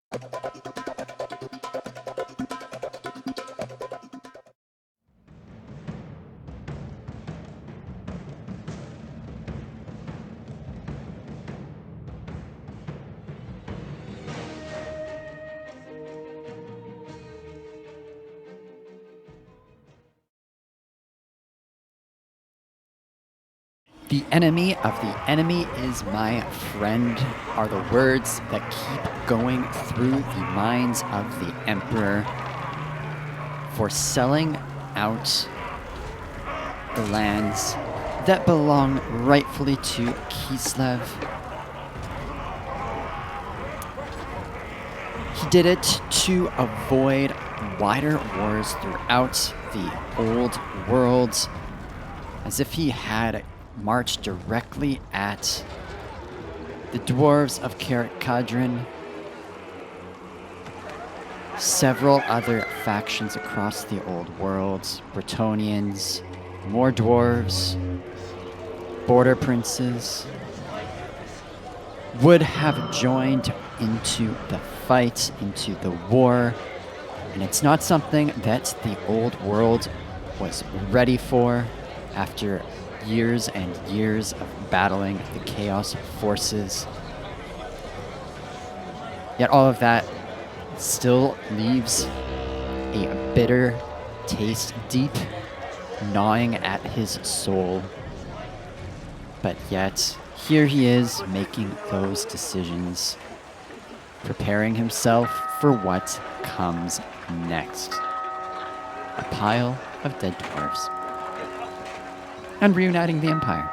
The enemy of the enemy is my friend are the words that keep going through the minds of the Emperor for selling out the lands that belong rightfully to Kislev. He did it to avoid wider wars throughout the old world, as if he had marched directly at the dwarves of Karak Kadrin, several other factions across the old world, Bretonnians, more dwarves, border princes, would have joined into the fight, into the war, and it's not something that the old world was ready for after years and years of battling the chaos forces. Yet all of that still leaves a bitter taste deep gnawing at his soul. But yet, here he is making those decisions, preparing himself for what comes next. A pile of dead dwarves. And reuniting the Empire.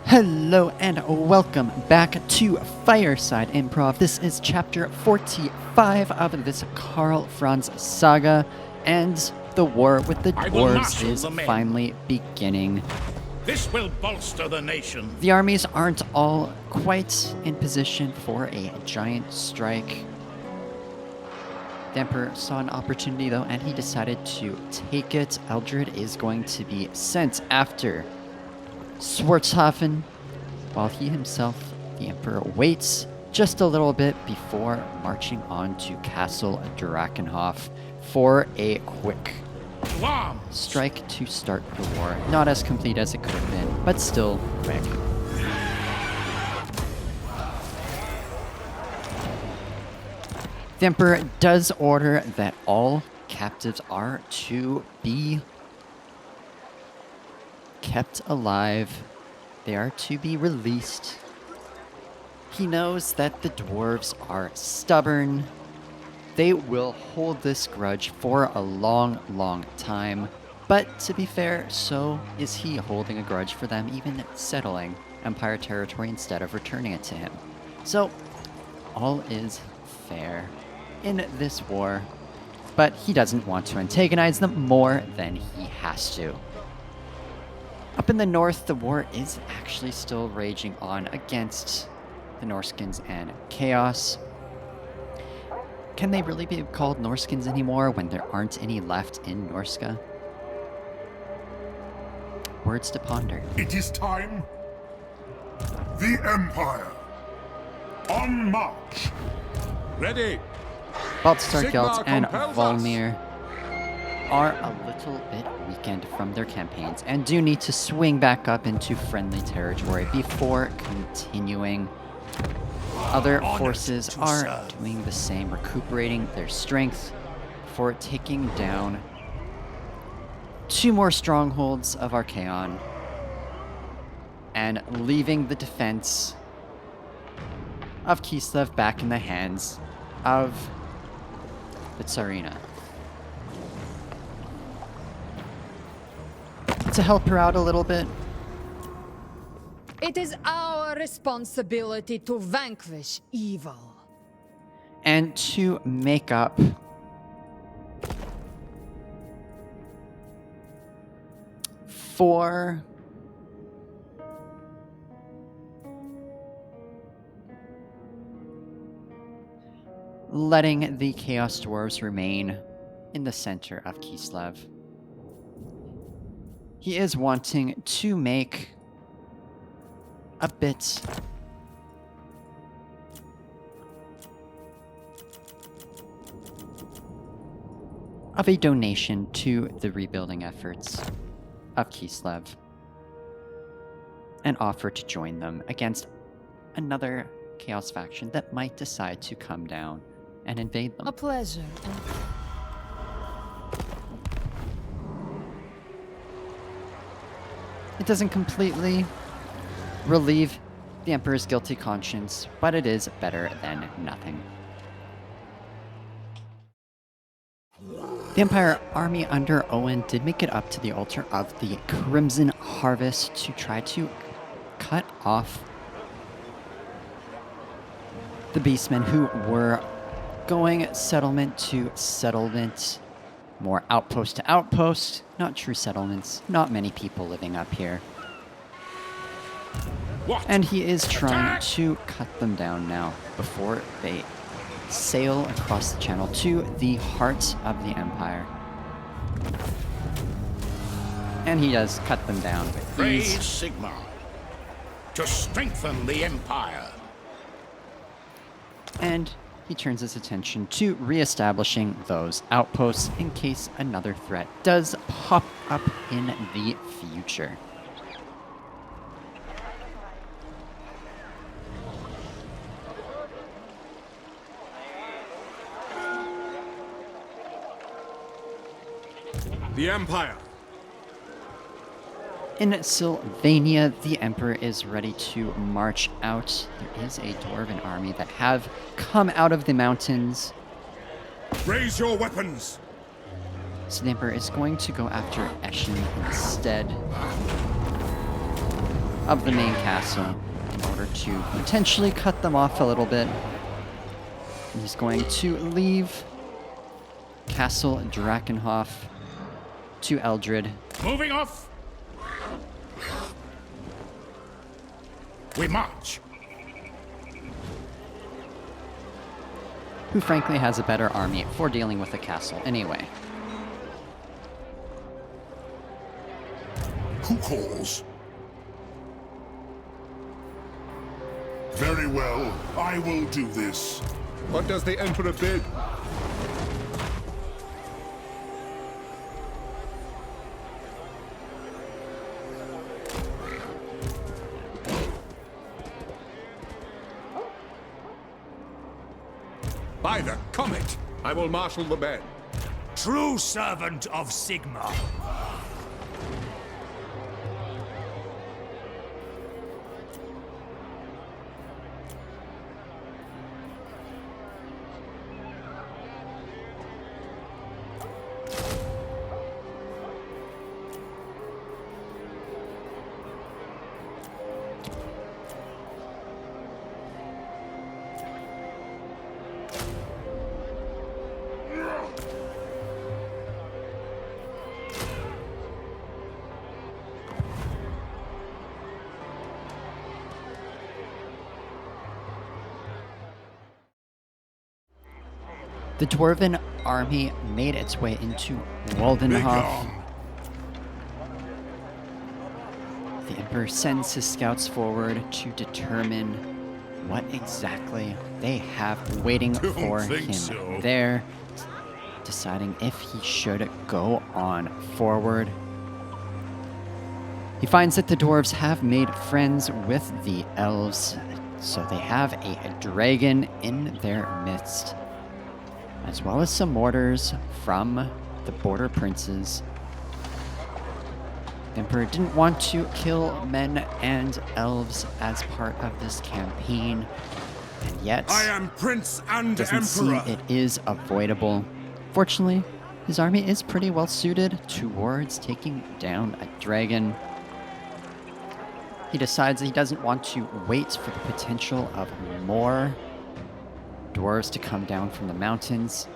Hello and welcome back to Fireside Improv. This is chapter 45 of this Karl Franz saga, and the war with the dwarves is finally beginning. This will bolster the nation. The armies aren't all quite in position for a giant strike. The Emperor saw an opportunity, though, and he decided to take it. Eldred is going to be sent after Swartzhafen, while he himself, the Emperor, waits just a little bit before marching on to Castle Drakenhof for a quick strike to start the war. Not as complete as it could have been, but still quick. The Emperor does order that all captives are to be kept alive. They are to be released. He knows that the dwarves are stubborn. They will hold this grudge for a long, long time. But to be fair, so is he holding a grudge for them even settling Empire territory instead of returning it to him. So, all is fair in this war, but he doesn't want to antagonize them more than he has to. Up in the north, the war is actually still raging on against the Norskins and Chaos. Can they really be called Norskins anymore when there aren't any left in Norska? Words to ponder. It is time. The Empire. On march. Ready. Baltstargelt and Volmir are a little bit weakened from their campaigns and do need to swing back up into friendly territory before continuing. Other forces are doing the same, recuperating their strength for taking down 2 more strongholds of Archaon and leaving the defense of Kislev back in the hands of the Tsarina. To help her out a little bit, it is our responsibility to vanquish evil. and to make up for letting the Chaos Dwarves remain in the center of Kislev. He is wanting to make a bit of a donation to the rebuilding efforts of Kislev and offer to join them against another Chaos faction that might decide to come down and invade them. A pleasure. It doesn't completely relieve the Emperor's guilty conscience, but it is better than nothing. The Empire army under Owen did make it up to the altar of the Crimson Harvest to try to cut off the beastmen who were going settlement to settlement, more outpost to outpost, not true settlements, not many people living up here. What? And he is trying to cut them down now before they sail across the channel to the heart of the Empire. And he does cut them down with Praise ease. Sigmar to strengthen the Empire. And he turns his attention to reestablishing those outposts in case another threat does pop up in the future. The Empire. In Sylvania, the Emperor is ready to march out. There is a dwarven army that have come out of the mountains. Raise your weapons. So the Emperor is going to go after Eshin instead of the main castle in order to potentially cut them off a little bit. And he's going to leave Castle Drakenhof to Eldred. Moving off. We march. Who frankly has a better army for dealing with the castle anyway. Who calls? Very well, I will do this. What does the Emperor bid? By the comet, I will marshal the men. True servant of Sigmar. The dwarven army made its way into Waldenhof. The Emperor sends his scouts forward to determine what exactly they have waiting for think him so. there, deciding if he should go on forward. He finds that the dwarves have made friends with the elves, so they have a dragon in their midst, as well as some mortars from the border princes. The Emperor didn't want to kill men and elves as part of this campaign, and yet I am Prince and doesn't Emperor. seem it is avoidable. Fortunately, his army is pretty well suited towards taking down a dragon. He decides that he doesn't want to wait for the potential of more dwarves to come down from the mountains.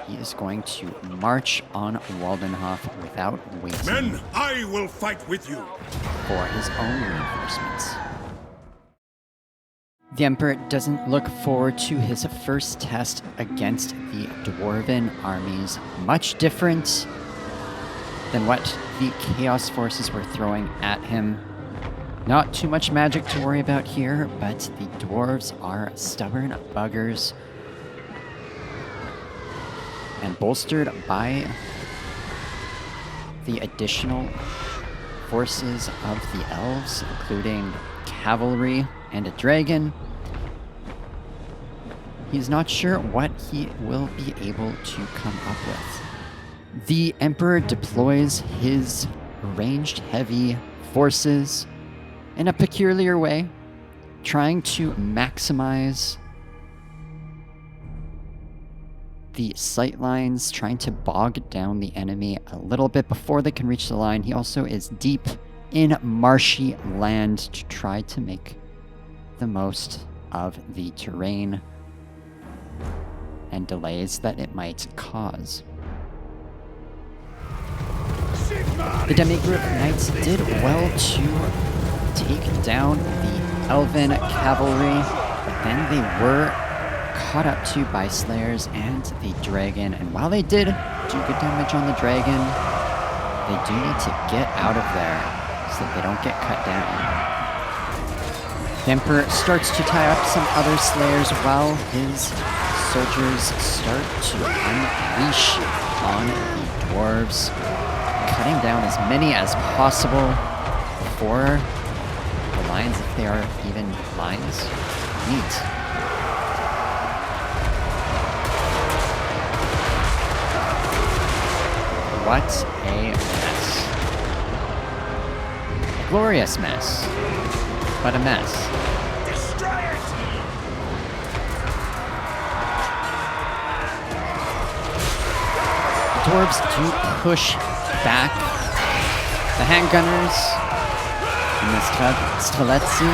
He is going to march on Waldenhof without waiting Men, I will fight with you. for his own reinforcements. The Emperor doesn't look forward to his first test against the dwarven armies. Much different than what the Chaos forces were throwing at him. Not too much magic to worry about here, but the dwarves are stubborn buggers. And bolstered by the additional forces of the elves, including cavalry and a dragon, he's not sure what he will be able to come up with. The Emperor deploys his ranged heavy forces in a peculiar way, trying to maximize the sight lines, trying to bog down the enemy a little bit before they can reach the line. He also is deep in marshy land to try to make the most of the terrain and delays that it might cause. The Demigroup Knights did well to take down the Elven cavalry, but then they were caught up to by Slayers and the Dragon, and while they did do good damage on the Dragon, they do need to get out of there so that they don't get cut down. The Emperor starts to tie up some other Slayers while his soldiers start to unleash on the dwarves, cutting down as many as possible before the lines, if they are even lines, meet. What a mess. A glorious mess, but a mess. Destroy it! The dwarves do push back the handgunners and the Streletsy,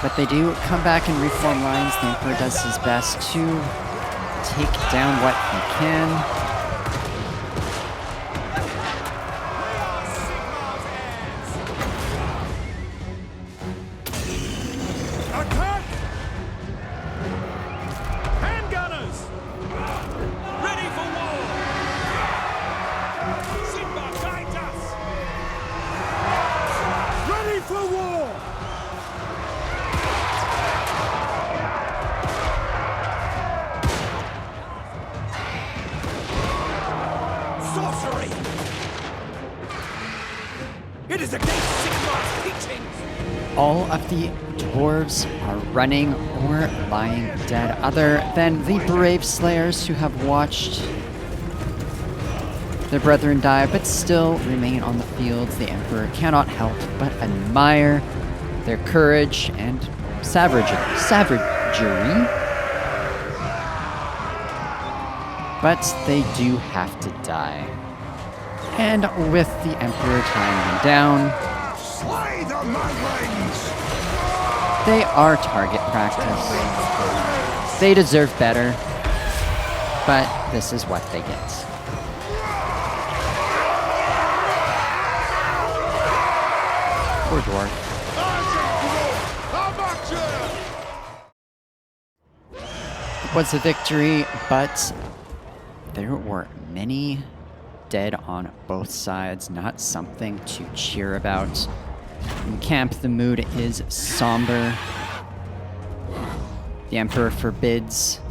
but they do come back and reform lines. The Emperor does his best to take down what he can. Attack! Handgunners! Ready for war! Sigma, guide us! Ready for war! Sorcery! It is against Sigmar's teachings! All of the dwarves are running or lying dead, other than the brave Slayers who have watched their brethren die, but still remain on the field. The Emperor cannot help but admire their courage and savagery. But they do have to die. And with the Emperor tying them down, Slay the madlings! they are target practice. They deserve better, but this is what they get. Poor dwarf. It was a victory, but there were many dead on both sides, not something to cheer about. In camp, the mood is somber. The Emperor forbids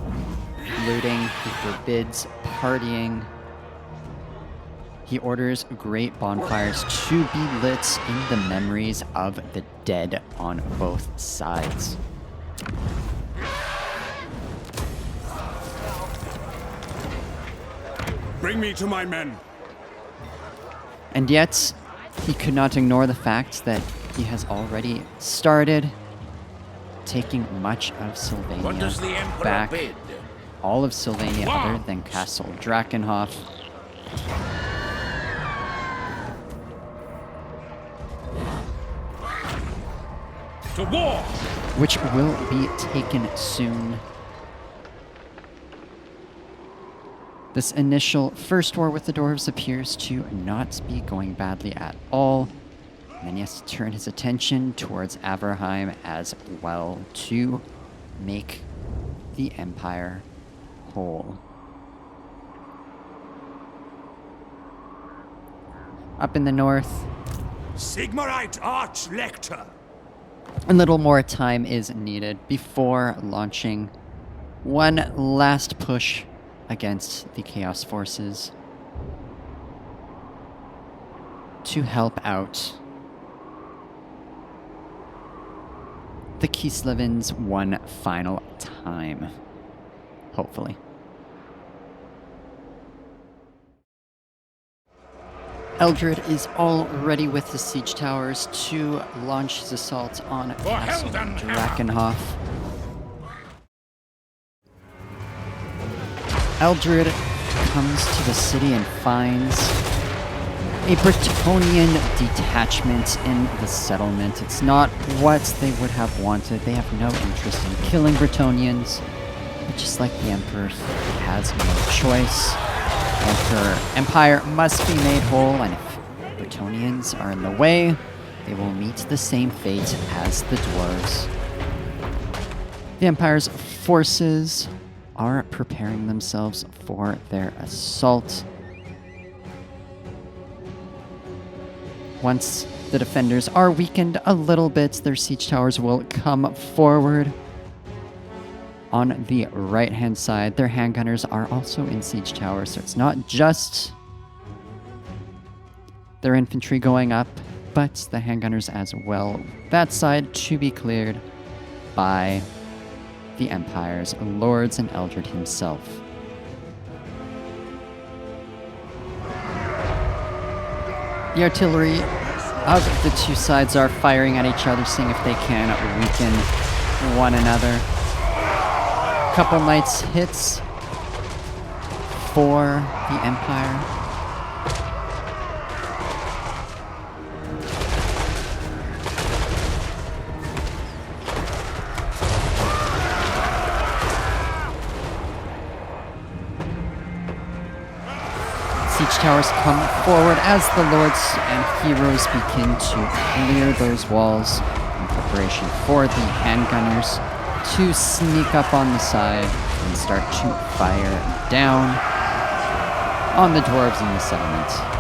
looting, he forbids partying. He orders great bonfires to be lit in the memories of the dead on both sides. Bring me to my men. And yet, he could not ignore the fact that he has already started taking much of Sylvania What does the Emperor back. bid? All of Sylvania other than Castle Drakenhof. To war! Which will be taken soon. This initial first war with the dwarves appears to not be going badly at all. And then he has to turn his attention towards Averheim as well to make the Empire whole. Up in the north, Sigmarite Archlector! a little more time is needed before launching One last push against the Chaos Forces to help out the Kislevans one final time, hopefully. Eldred is all ready with the siege towers to launch his assault on Castle Drakenhof. Eldred comes to the city and finds a Bretonnian detachment in the settlement. It's not what they would have wanted. They have no interest in killing Bretonnians, but just like the Emperor, he has no choice. Empire must be made whole, and if Bretonnians are in the way, they will meet the same fate as the dwarves. The Empire's forces are preparing themselves for their assault. Once the defenders are weakened a little bit, their siege towers will come forward. On the right-hand side, their handgunners are also in siege towers, so it's not just their infantry going up, but the handgunners as well. That side to be cleared by the Empire's lords and Eldred himself. The artillery of the two sides are firing at each other, seeing if they can weaken one another. Couple knights hits for the Empire. Siege towers come forward as the lords and heroes begin to clear those walls in preparation for the handgunners to sneak up on the side and start to fire down on the dwarves in the settlement.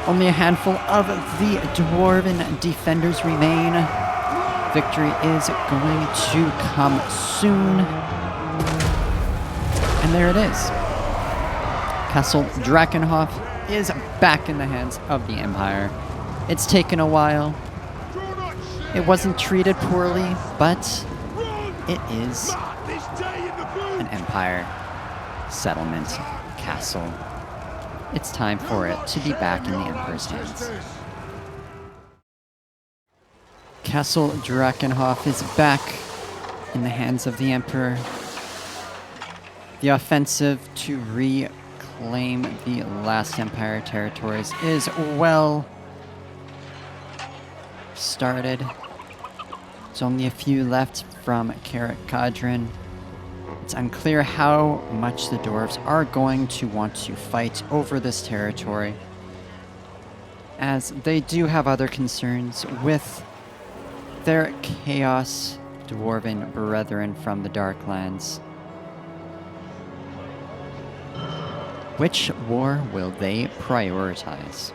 Only a handful of the dwarven defenders remain. Victory is going to come soon. And there it is. Castle Drakenhof is back in the hands of the Empire. It's taken a while. It wasn't treated poorly, but it is an Empire settlement castle. It's time for it to be back in the Emperor's hands. Castle Drakenhof is back in the hands of the Emperor. The offensive to reclaim the last Empire territories is well started. There's only a few left from Karak Kadrin. It's unclear how much the dwarves are going to want to fight over this territory. as they do have other concerns with their Chaos Dwarven brethren from the Darklands. Which war will they prioritize?